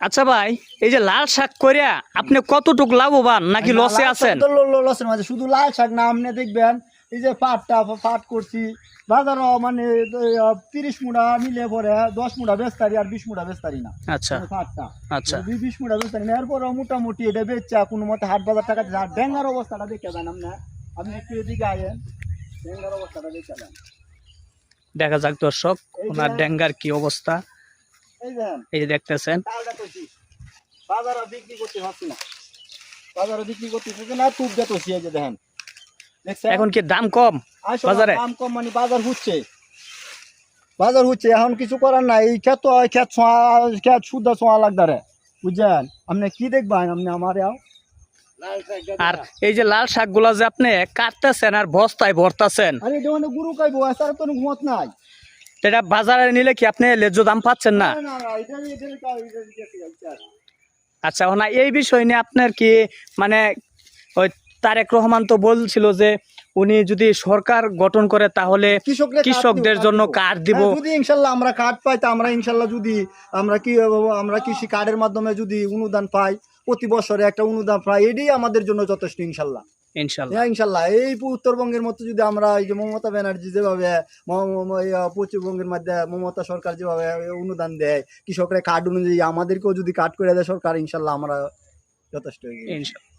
আচ্ছা ভাই, এই যে লাল শাক করিয়া আপনি কতটুক লাভবান নাকি লসে আছেন? লসের মাঝে শুধু লাল শাক না, আপনি দেখবেন এই যে পাট করছি বাজারও মানে 30 মুড়া নিলে পরে 10 মুড়া বেচতারি আর 20 মুড়া বেচতারি না। আচ্ছা পাটটা আচ্ছা 20 মুড়া বেচতারি না, এরপরে মোটামুটি এটা বেচা কোনো মতে হাট বাজার টাকা দিচ্ছে। আর ডেঙ্গার অবস্থাটা দেখে যান আপনি একটু এদিকে আয়েন, ডেঙ্গার অবস্থাটা দেখে যান। দেখা যাক দর্শক এই ওনার যে- ডেঙ্গার কি অবস্থা। এই যে এই যে দেখতেছেন চালটা কইছি বাজারে বিক্রি করতে পারছি না, বাজারে বিক্রি করতেছে না, তুপ দিয়ে তো এই যে দেখেন দেখছেন এখন কি দাম কম আসলে বাজারে? দাম কম মানে বাজার হচ্ছে এখন কিছু করার নাই। এই ক্ষেত শুদ্ধ ছোঁয়া লাগদারে বুঝছেন। আপনি কি দেখবেন, আপনি আমার আর এই যে লাল শাক গুলা যে আপনি কাটতেছেন আর বস্তায় ভরতাছেন, আরে এটা মানে গুরু খাইবো, এছাড়া তো ঘুমত নাই। এটা বাজারে নিলে কি আপনি ন্যায্য দাম পাচ্ছেন না? না না এটা আচ্ছা, না এই বিষয় নিয়ে আপনার কি মানে ওই তারেক রহমান তো বলছিল যে উনি যদি সরকার গঠন করে তাহলে কৃষকদের জন্য কার্ড দিব। যদি ইনশাল্লাহ আমরা কার্ড পাই, তা আমরা ইনশাল্লাহ যদি আমরা কৃষি কার্ডের মাধ্যমে যদি অনুদান পাই, প্রতি বছরে একটা অনুদান পাই, এটাই আমাদের জন্য যথেষ্ট ইনশাল্লাহ। ইনশাল্লাহ হ্যাঁ ইনশাল্লাহ। এই উত্তরবঙ্গের মতো যদি আমরা এই যে মমতা ব্যানার্জি যেভাবে পশ্চিমবঙ্গের মধ্যে মমতা সরকার যেভাবে অনুদান দেয় কৃষকরা কার্ড অনুযায়ী, আমাদেরকেও যদি কার্ড করে দেয় সরকার, ইনশাল্লাহ আমরা যথেষ্ট ইনশাল্লাহ।